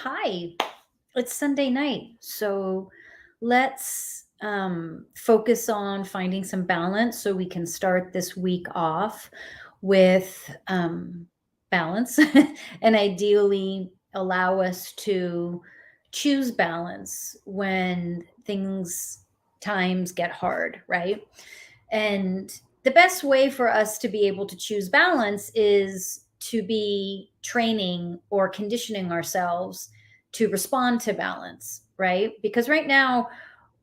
Hi, it's Sunday night. So let's focus on finding some balance so we can start this week off with balance and ideally allow us to choose balance when times get hard, right? And the best way for us to be able to choose balance is to be training or conditioning ourselves to respond to balance, right? Because right now,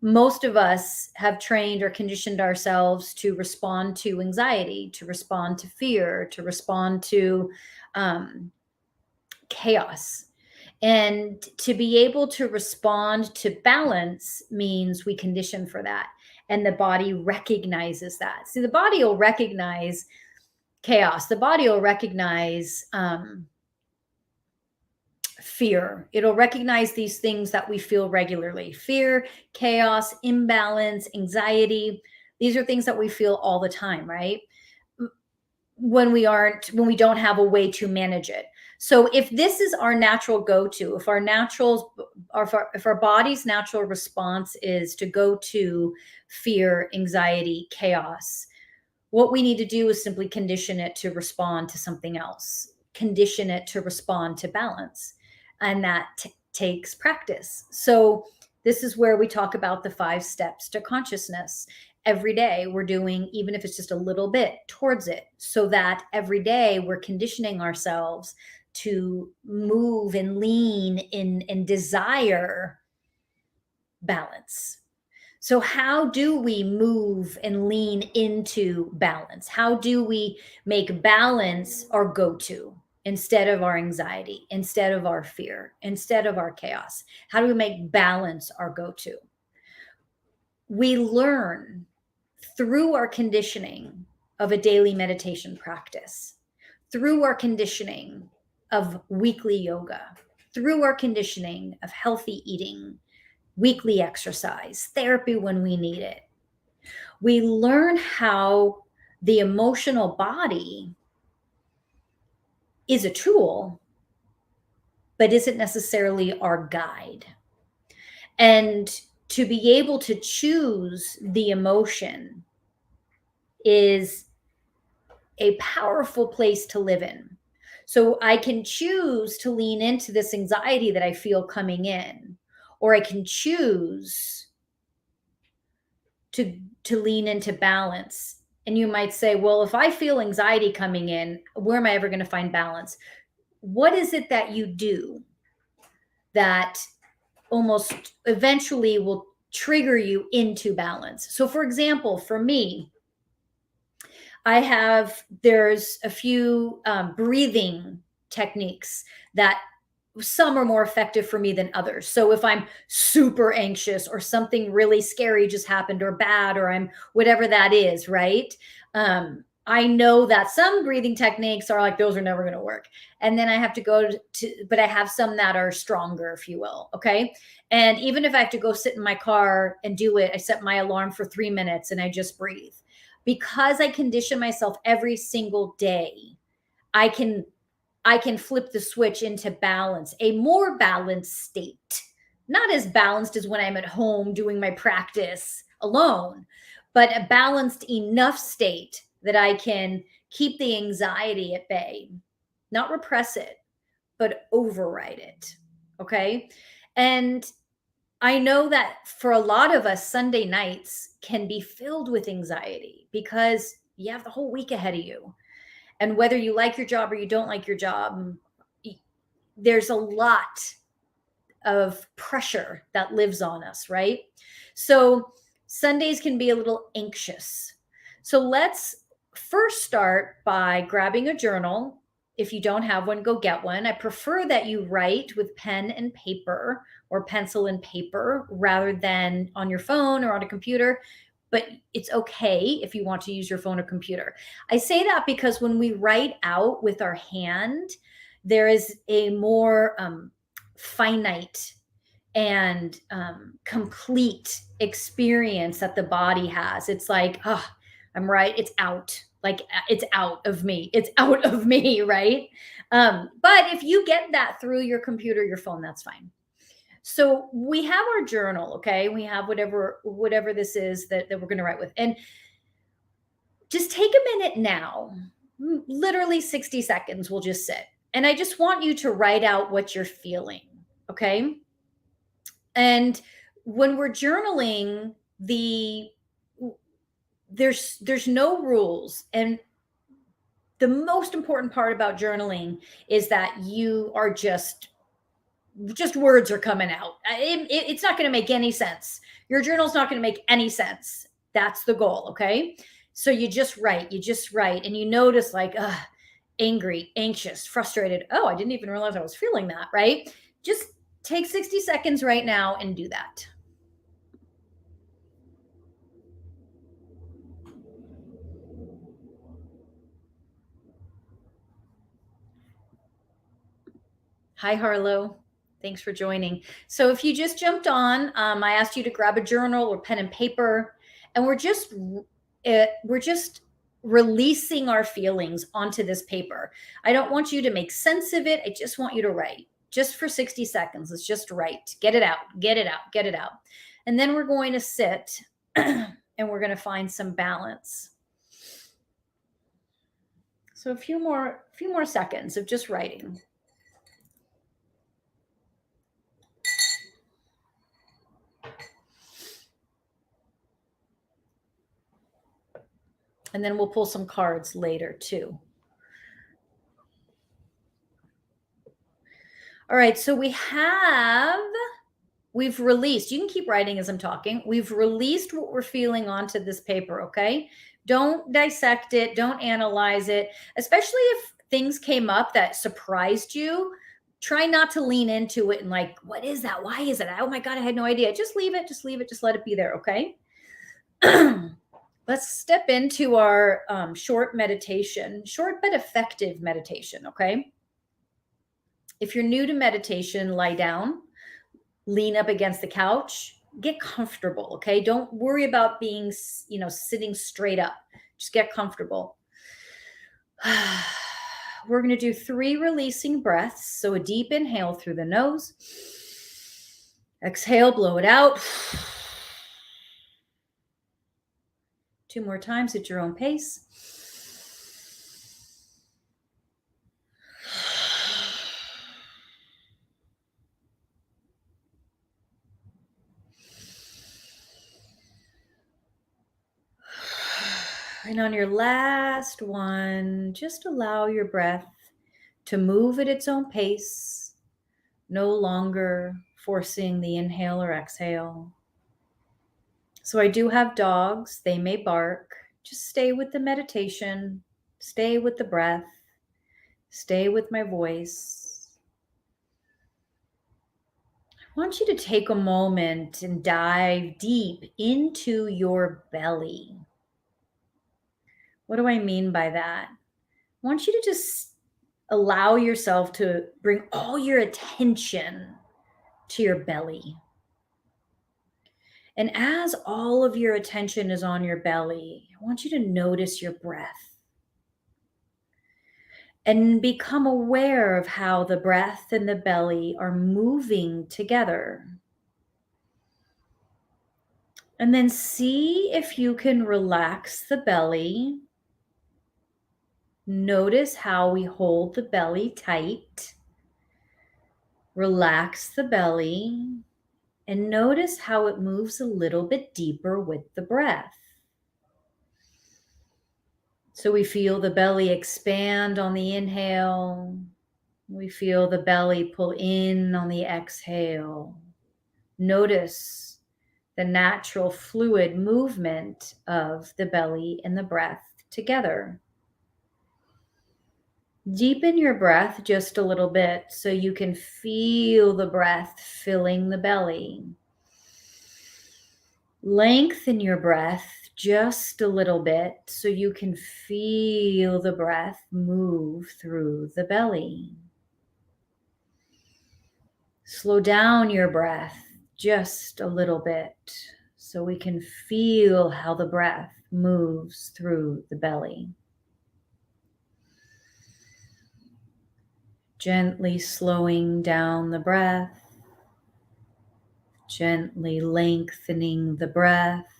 most of us have trained or conditioned ourselves to respond to anxiety, to respond to fear, to respond to um, chaos. And to be able to respond to balance means we condition for that. And the body recognizes that. See, the body will recognize chaos, the body will recognize fear. It'll recognize these things that we feel regularly: fear, chaos, imbalance, anxiety. These are things that we feel all the time, right? When we don't have a way to manage it. So if this is our natural go-to, if our body's natural response is to go to fear, anxiety, chaos, what we need to do is simply condition it to respond to something else, condition it to respond to balance. And that takes practice. So this is where we talk about the 5 steps to consciousness. Every day we're doing, even if it's just a little bit towards it, so that every day we're conditioning ourselves to move and lean in and desire balance. So, how do we move and lean into balance? How do we make balance our go to instead of our anxiety, instead of our fear, instead of our chaos? How do we make balance our go to? We learn through our conditioning of a daily meditation practice, through our conditioning of weekly yoga, through our conditioning of healthy eating, weekly exercise, therapy when we need it. We learn how the emotional body is a tool, but isn't necessarily our guide. And to be able to choose the emotion is a powerful place to live in. So I can choose to lean into this anxiety that I feel coming in, or I can choose to lean into balance. And you might say, well, if I feel anxiety coming in, where am I ever going to find balance? What is it that you do that almost eventually will trigger you into balance? So for example, for me, there's a few breathing techniques that some are more effective for me than others. So if I'm super anxious or something really scary just happened or bad, or I'm whatever that is, right? I know that some breathing techniques are like, those are never going to work. And then I have to but I have some that are stronger, if you will. Okay. And even if I have to go sit in my car and do it, I set my alarm for 3 minutes and I just breathe. Because I condition myself every single day, I can flip the switch into balance, a more balanced state. Not as balanced as when I'm at home doing my practice alone, but a balanced enough state that I can keep the anxiety at bay, not repress it, but override it. Okay. And I know that for a lot of us, Sunday nights can be filled with anxiety because you have the whole week ahead of you. And whether you like your job or you don't like your job, there's a lot of pressure that lives on us, right? So Sundays can be a little anxious. So let's first start by grabbing a journal. If you don't have one, go get one. I prefer that you write with pen and paper or pencil and paper rather than on your phone or on a computer. But it's okay if you want to use your phone or computer. I say that because when we write out with our hand, there is a more finite and complete experience that the body has. It's like, oh, I'm right, it's out. like it's out of me. It's out of me, right? But if you get that through your computer, your phone, that's fine. So we have our journal, okay? We have whatever this is that we're going to write with. And just take a minute now, literally 60 seconds, we'll just sit. And I just want you to write out what you're feeling, okay? And when we're journaling, there's no rules. And the most important part about journaling is that you are just words are coming out. It's not going to make any sense. Your journal's not going to make any sense. That's the goal, okay? So you just write, and you notice like, angry, anxious, frustrated. Oh, I didn't even realize I was feeling that, right? Just take 60 seconds right now and do that. Hi, Harlow. Thanks for joining. So if you just jumped on, I asked you to grab a journal or pen and paper, and we're just releasing our feelings onto this paper. I don't want you to make sense of it. I just want you to write just for 60 seconds. Let's just write, get it out, get it out, get it out. And then we're going to sit and we're going to find some balance. So a few more seconds of just writing. And then we'll pull some cards later too. All right, so we've released, you can keep writing as I'm talking. We've released what we're feeling onto this paper, okay? Don't dissect it, don't analyze it, especially if things came up that surprised you. Try not to lean into it and like, what is that? Why is it? Oh my God, I had no idea. Just leave it, just let it be there, okay? Let's step into our short meditation, short but effective meditation, okay? If you're new to meditation, lie down, lean up against the couch, get comfortable, okay? Don't worry about being, sitting straight up. Just get comfortable. We're going to do 3 releasing breaths. So a deep inhale through the nose. Exhale, blow it out. 2 more times at your own pace. And on your last one, just allow your breath to move at its own pace, no longer forcing the inhale or exhale. So I do have dogs. They may bark. Just stay with the meditation, stay with the breath, stay with my voice. I want you to take a moment and dive deep into your belly. What do I mean by that? I want you to just allow yourself to bring all your attention to your belly. And as all of your attention is on your belly, I want you to notice your breath and become aware of how the breath and the belly are moving together. And then see if you can relax the belly. Notice how we hold the belly tight. Relax the belly and notice how it moves a little bit deeper with the breath. So we feel the belly expand on the inhale. We feel the belly pull in on the exhale. Notice the natural fluid movement of the belly and the breath together. Deepen your breath just a little bit so you can feel the breath filling the belly. Lengthen your breath just a little bit so you can feel the breath move through the belly. Slow down your breath just a little bit so we can feel how the breath moves through the belly. Gently slowing down the breath, gently lengthening the breath,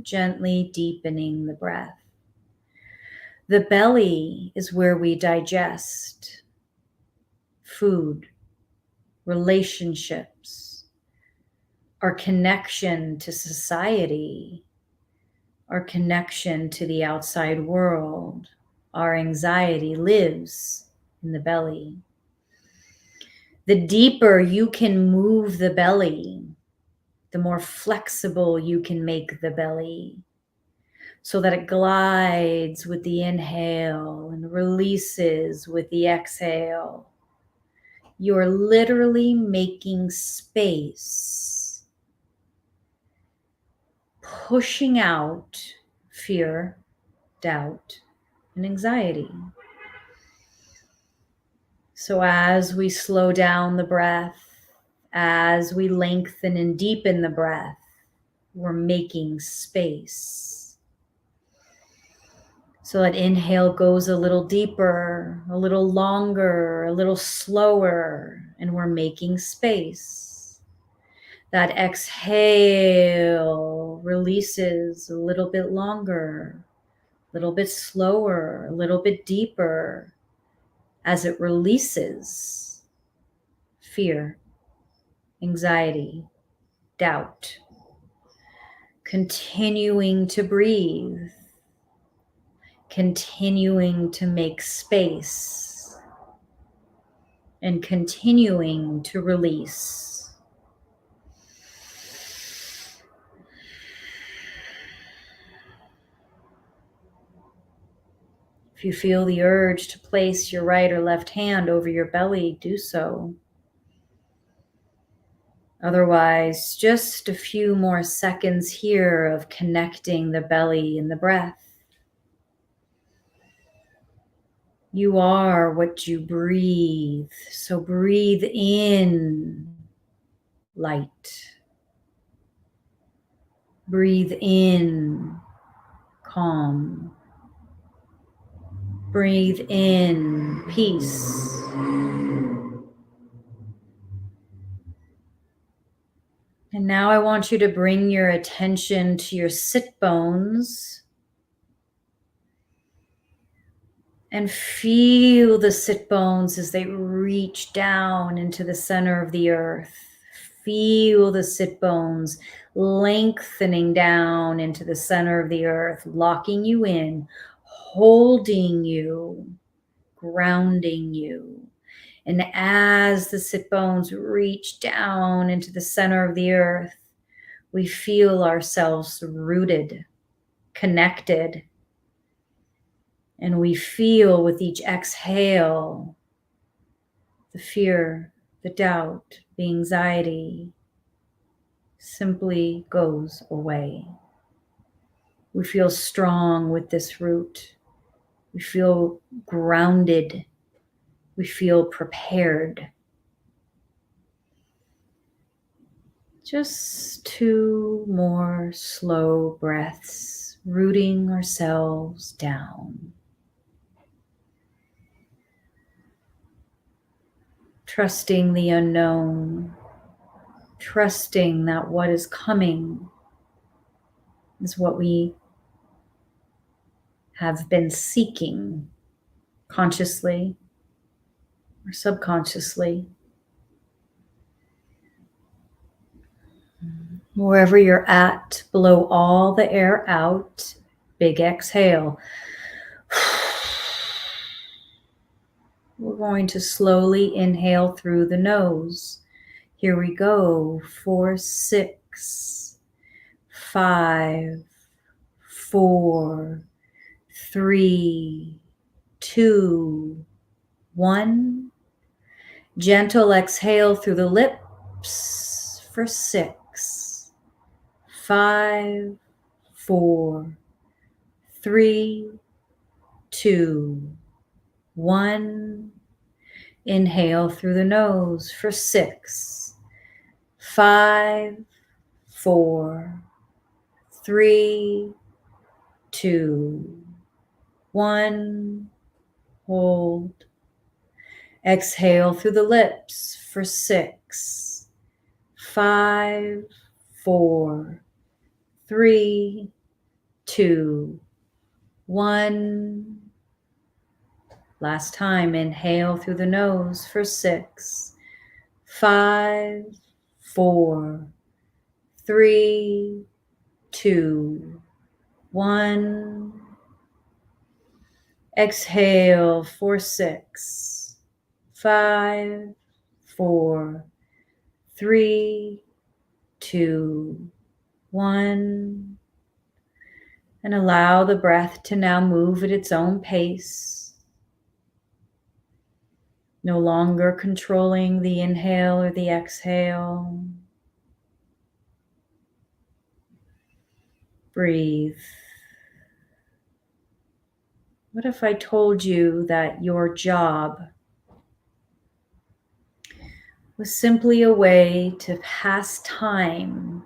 gently deepening the breath. The belly is where we digest food, relationships, our connection to society, our connection to the outside world. Our anxiety lives in the belly. The deeper you can move the belly, the more flexible you can make the belly so that it glides with the inhale and releases with the exhale. You're literally making space, pushing out fear, doubt, and anxiety. So as we slow down the breath, as we lengthen and deepen the breath, we're making space. So that inhale goes a little deeper, a little longer, a little slower, and we're making space. That exhale releases a little bit longer, a little bit slower, a little bit deeper as it releases fear, anxiety, doubt. Continuing to breathe, continuing to make space, and continuing to release. If you feel the urge to place your right or left hand over your belly, do so. Otherwise, just a few more seconds here of connecting the belly and the breath. You are what you breathe. So breathe in light. Breathe in calm. Breathe in peace. And now I want you to bring your attention to your sit bones and feel the sit bones as they reach down into the center of the earth. Feel the sit bones lengthening down into the center of the earth, locking you in, holding you, grounding you. And as the sit bones reach down into the center of the earth, we feel ourselves rooted, connected. And we feel with each exhale, the fear, the doubt, the anxiety simply goes away. We feel strong with this root. We feel grounded. We feel prepared. Just 2 more slow breaths, rooting ourselves down. Trusting the unknown, trusting that what is coming is what we have been seeking consciously or subconsciously. Wherever you're at, blow all the air out. Big exhale. We're going to slowly inhale through the nose. Here we go. 4, 6, 5, 4, 3, 2, 1. Gentle exhale through the lips for 6, 5, 4, 3, 2, 1. Inhale through the nose for 6, 5, 4, 3, 2, 1. Hold. Exhale through the lips for 6, 5, 4, 3, 2, 1. Last time, inhale through the nose for 6, 5, 4, 3, 2, 1. Exhale for 6, 5, 4, 3, 2, 1. And allow the breath to now move at its own pace. No longer controlling the inhale or the exhale. Breathe. What if I told you that your job was simply a way to pass time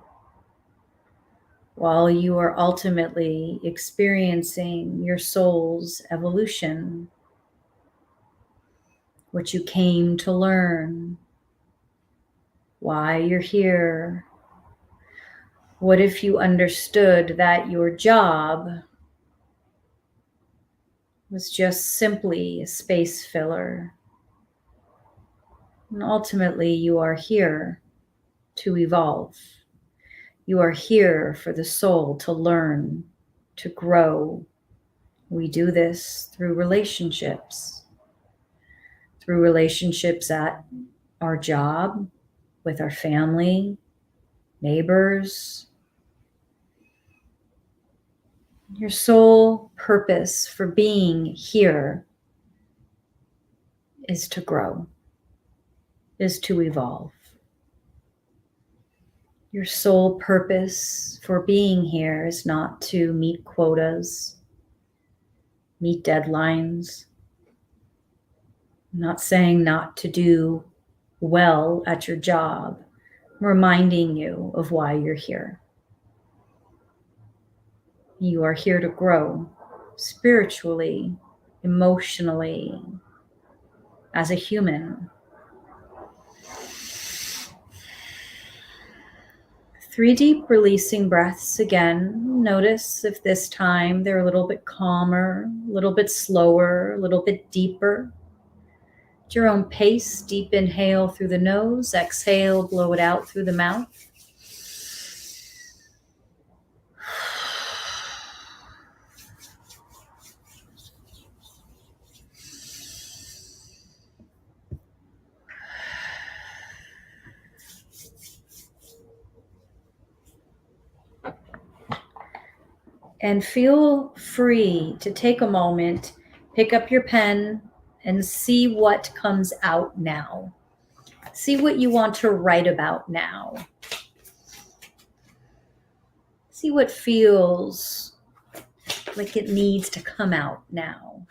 while you are ultimately experiencing your soul's evolution, what you came to learn, why you're here? What if you understood that your job was just simply a space filler? And ultimately, you are here to evolve. You are here for the soul to learn, to grow. We do this through relationships at our job, with our family, neighbors. Your sole purpose for being here is to grow, is to evolve. Your sole purpose for being here is not to meet quotas, meet deadlines. I'm not saying not to do well at your job. I'm reminding you of why you're here. You are here to grow spiritually, emotionally, as a human. 3 deep releasing breaths again. Notice if this time they're a little bit calmer, a little bit slower, a little bit deeper. At your own pace, deep inhale through the nose, exhale, blow it out through the mouth. And feel free to take a moment, pick up your pen, and see what comes out now. See what you want to write about now. See what feels like it needs to come out now.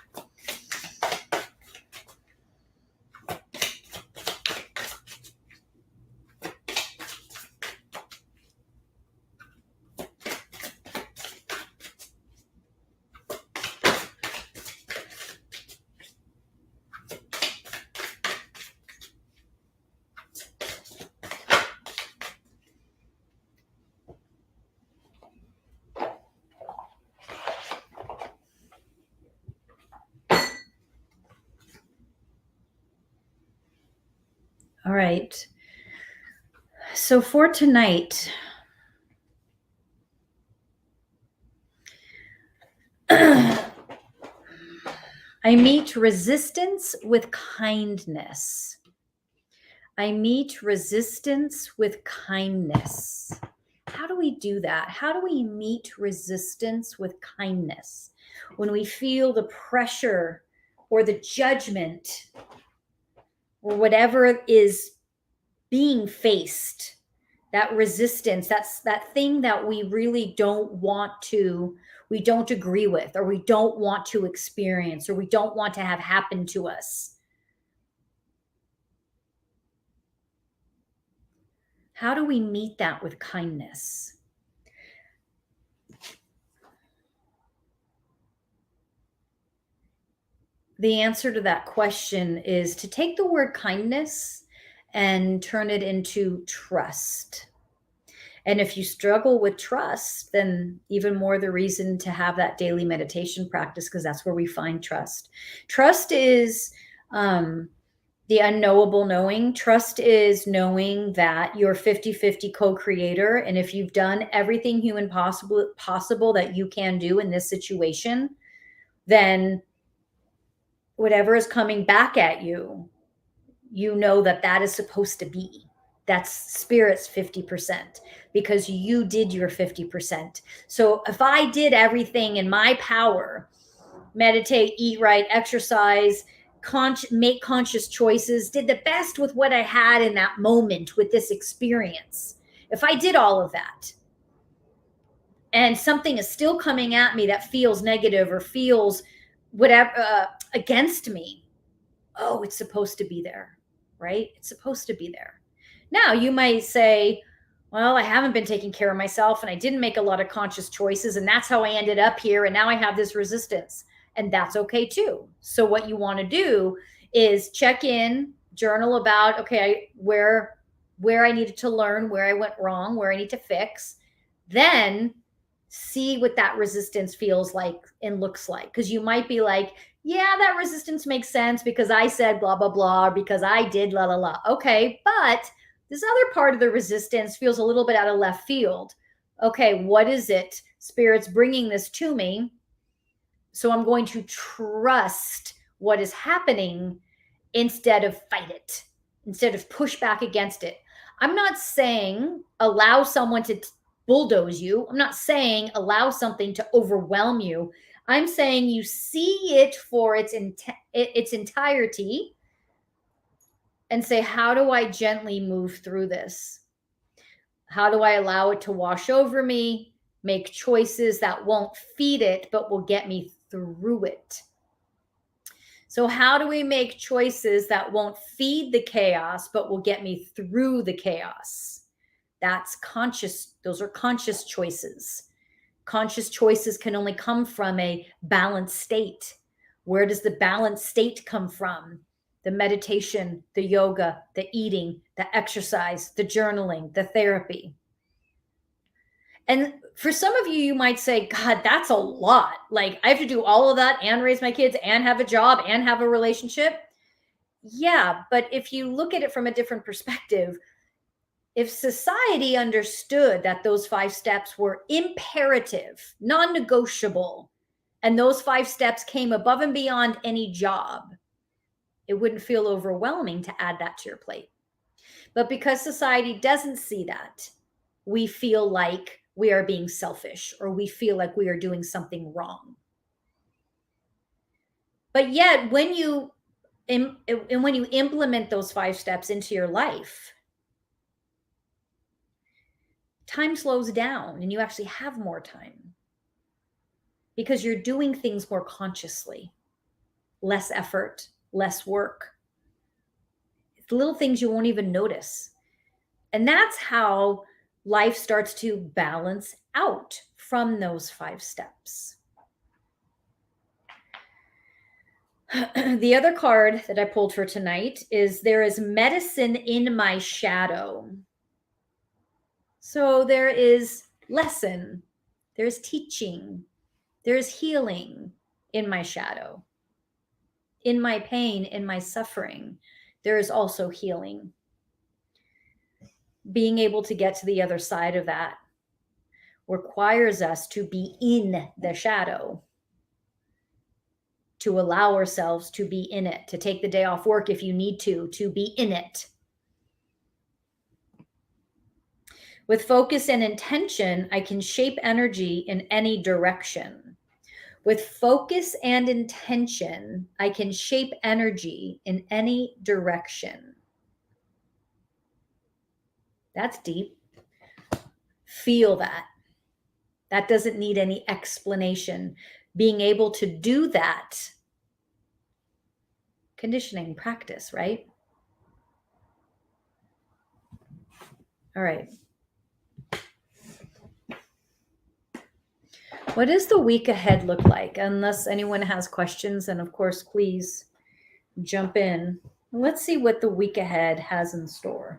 All right. So for tonight, I meet resistance with kindness. I meet resistance with kindness. How do we do that? How do we meet resistance with kindness? When we feel the pressure or the judgment or whatever is being faced, that resistance, that's that thing that we really don't want to, we don't agree with, or we don't want to experience, or we don't want to have happen to us. How do we meet that with kindness? The answer to that question is to take the word kindness and turn it into trust. And if you struggle with trust, then even more the reason to have that daily meditation practice, because that's where we find trust. Trust is the unknowable knowing. Trust is knowing that you're 50-50 co-creator. And if you've done everything human possible that you can do in this situation, then whatever is coming back at you, you know that that is supposed to be. That's spirit's 50% because you did your 50%. So if I did everything in my power, meditate, eat right, exercise, make conscious choices, did the best with what I had in that moment with this experience. If I did all of that and something is still coming at me that feels negative or feels whatever against me, oh, it's supposed to be there, right? It's supposed to be there. Now, you might say, well, I haven't been taking care of myself and I didn't make a lot of conscious choices, and that's how I ended up here. And now I have this resistance, and that's okay too. So, what you want to do is check in, journal about, okay, where I needed to learn, where I went wrong, where I need to fix. Then see what that resistance feels like and looks like. Because you might be like, yeah, that resistance makes sense because I said blah, blah, blah, or because I did la, la, la. Okay, but this other part of the resistance feels a little bit out of left field. Okay, what is it? Spirit's bringing this to me. So I'm going to trust what is happening instead of fight it, instead of push back against it. I'm not saying allow someone to bulldoze you. I'm not saying allow something to overwhelm you. I'm saying you see it for its entirety and say, how do I gently move through this? How do I allow it to wash over me? Make choices that won't feed it, but will get me through it. So how do we make choices that won't feed the chaos, but will get me through the chaos? That's conscious. Those are conscious choices. Conscious choices can only come from a balanced state. Where does the balanced state come from? The meditation, the yoga, the eating, the exercise, the journaling, the therapy. And for some of you, you might say, God, that's a lot. Like, I have to do all of that and raise my kids and have a job and have a relationship. Yeah, but if you look at it from a different perspective, if society understood that those 5 steps were imperative, non-negotiable, and those 5 steps came above and beyond any job, it wouldn't feel overwhelming to add that to your plate. But because society doesn't see that, we feel like we are being selfish or we feel like we are doing something wrong. But yet, when you implement those 5 steps into your life, time slows down and you actually have more time because you're doing things more consciously, less effort, less work. It's little things you won't even notice. And that's how life starts to balance out from those 5 steps. The other card that I pulled for tonight is there is medicine in my shadow. So there is lesson, there's teaching, there's healing in my shadow. In my pain, in my suffering, there is also healing. Being able to get to the other side of that requires us to be in the shadow, to allow ourselves to be in it, to take the day off work if you need to be in it. With focus and intention, I can shape energy in any direction. With focus and intention, I can shape energy in any direction. That's deep. Feel that. That doesn't need any explanation. Being able to do that, conditioning, practice, right? All right. What does the week ahead look like? Unless anyone has questions, and of course, please jump in. Let's see what the week ahead has in store.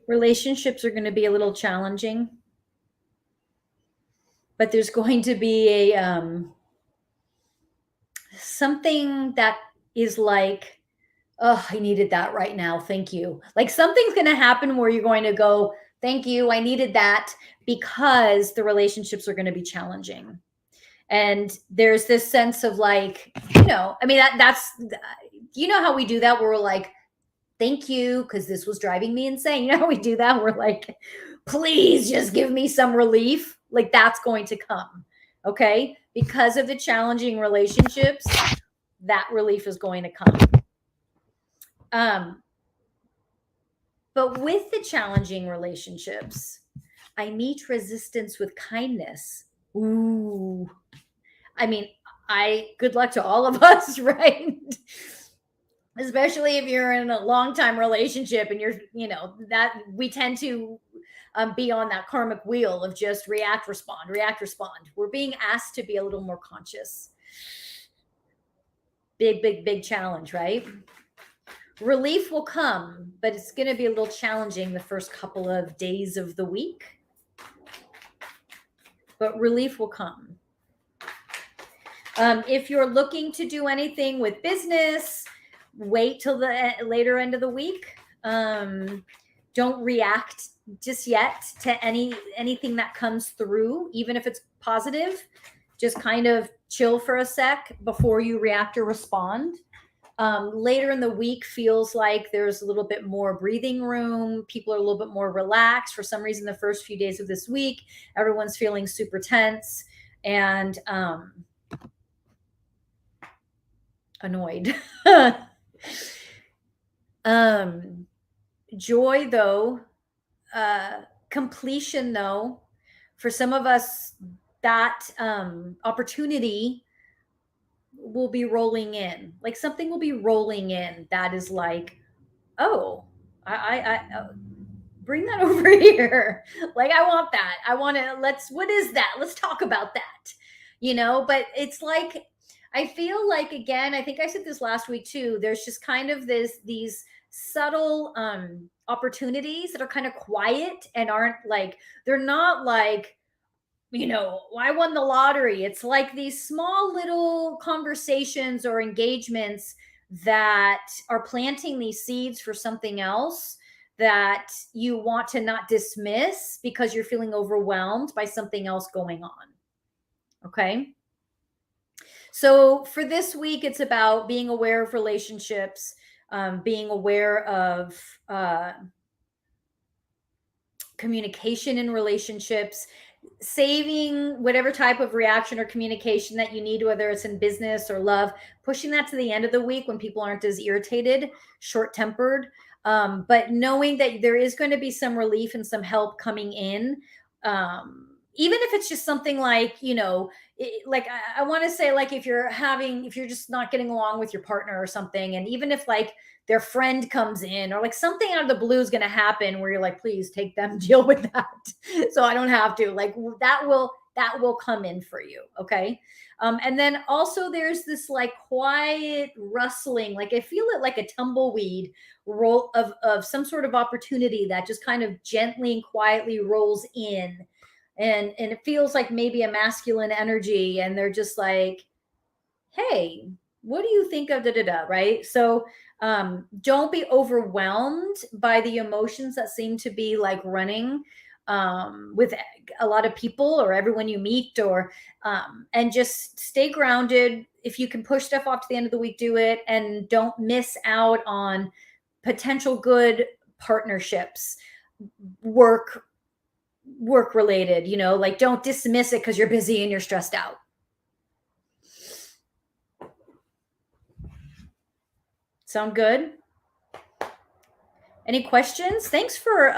Relationships are going to be a little challenging, but there's going to be a something that is like, oh, I needed that right now. Thank you. Like something's going to happen where you're going to go, thank you. I needed that, because the relationships are going to be challenging. And there's this sense of like, I mean, that's, how we do that, where we're like, thank you, because this was driving me insane. How we do that? We're like, please just give me some relief. Like that's going to come. Okay. Because of the challenging relationships, that relief is going to come. But with the challenging relationships, I meet resistance with kindness. Ooh. I mean, good luck to all of us, right? Especially if you're in a long-time relationship and you're, that we tend to be on that karmic wheel of just react, respond, react, respond. We're being asked to be a little more conscious. Big challenge, right? Relief will come, but it's going to be a little challenging the first couple of days of the week. But relief will come. If you're looking to do anything with business, wait till the later end of the week. Don't react just yet to anything that comes through, even if it's positive. Just kind of chill for a sec before you react or respond. Later in the week feels like there's a little bit more breathing room. People are a little bit more relaxed. For some reason, the first few days of this week, everyone's feeling super tense and annoyed. Joy, though, completion, though, for some of us, that opportunity will be rolling in. Like something will be rolling in that is like, oh, I bring that over here. Like I want that. I want to. What is that? Let's talk about that. But it's like, I feel like, again, I think I said this last week too. There's just kind of these subtle opportunities that are kind of quiet and aren't like, they're not like, I won the lottery. It's like these small little conversations or engagements that are planting these seeds for something else that you want to not dismiss because you're feeling overwhelmed by something else going on. Okay. So for this week, it's about being aware of relationships, being aware of communication in relationships, saving whatever type of reaction or communication that you need, whether it's in business or love, pushing that to the end of the week when people aren't as irritated, short-tempered, but knowing that there is going to be some relief and some help coming in, even if it's just something like, like I want to say, like if you're just not getting along with your partner or something, and even if like their friend comes in or like something out of the blue is going to happen where you're like, please take them, deal with that. So I don't have to, like, that will come in for you. Okay. And then also there's this like quiet rustling, like I feel it like a tumbleweed roll of some sort of opportunity that just kind of gently and quietly rolls in. And it feels like maybe a masculine energy. And they're just like, hey, what do you think of right? So don't be overwhelmed by the emotions that seem to be like running with a lot of people or everyone you meet, or and just stay grounded. If you can push stuff off to the end of the week, do it, and don't miss out on potential good partnerships, work related, like don't dismiss it because you're busy and you're stressed out. Sound good? Any questions? Thanks for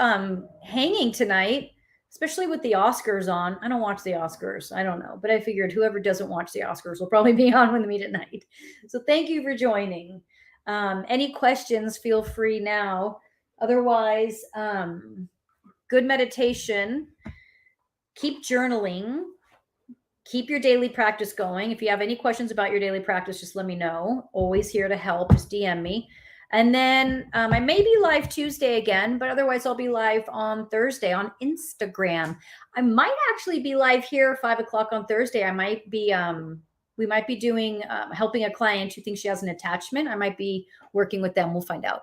hanging tonight, especially with the Oscars on. I don't watch the Oscars. I don't know, but I figured whoever doesn't watch the Oscars will probably be on with me tonight. So thank you for joining. Any questions, feel free now. Otherwise, good meditation. Keep journaling. Keep your daily practice going. If you have any questions about your daily practice, just let me know. Always here to help. Just DM me. And then I may be live Tuesday again, but otherwise I'll be live on Thursday on Instagram. I might actually be live here 5 o'clock on Thursday. I might be, we might be doing, helping a client who thinks she has an attachment. I might be working with them. We'll find out.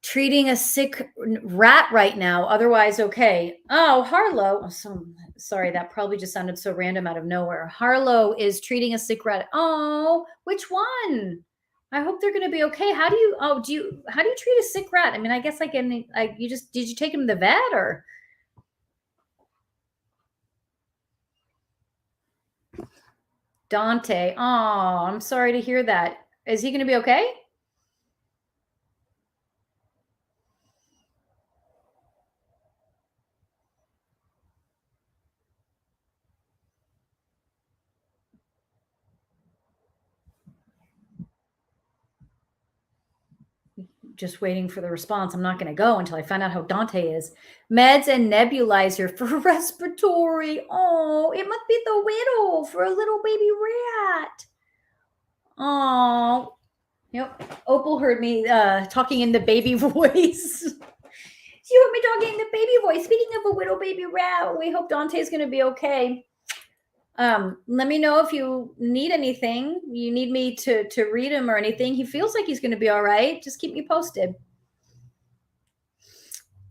Treating a sick rat right now. Otherwise, okay. Oh, Harlow. Sorry, that probably just sounded so random out of nowhere. Harlow is treating a sick rat. Oh, which one? I hope they're going to be okay. How do you treat a sick rat? I mean, I guess did you take him to the vet or? Dante. Oh, I'm sorry to hear that. Is he going to be okay? Just waiting for the response. I'm not going to go until I find out how Dante is. Meds and nebulizer for respiratory. Oh, it must be the widow for a little baby rat. Oh, yep. Opal heard me talking in the baby voice. She heard me talking in the baby voice. Speaking of a little baby rat, we hope Dante's going to be okay. Let me know if you need anything. You need me to read him or anything. He feels like he's going to be all right. Just keep me posted.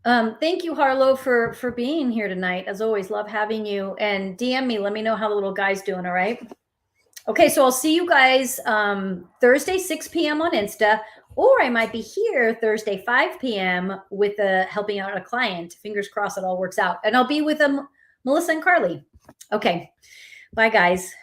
Thank you, Harlow, for being here tonight. As always, love having you. And DM me. Let me know how the little guy's doing. All right. Okay, so I'll see you guys Thursday, 6 p.m. on Insta, or I might be here Thursday, 5 p.m. with helping out a client. Fingers crossed it all works out. And I'll be with Melissa and Carly. Okay. Bye, guys.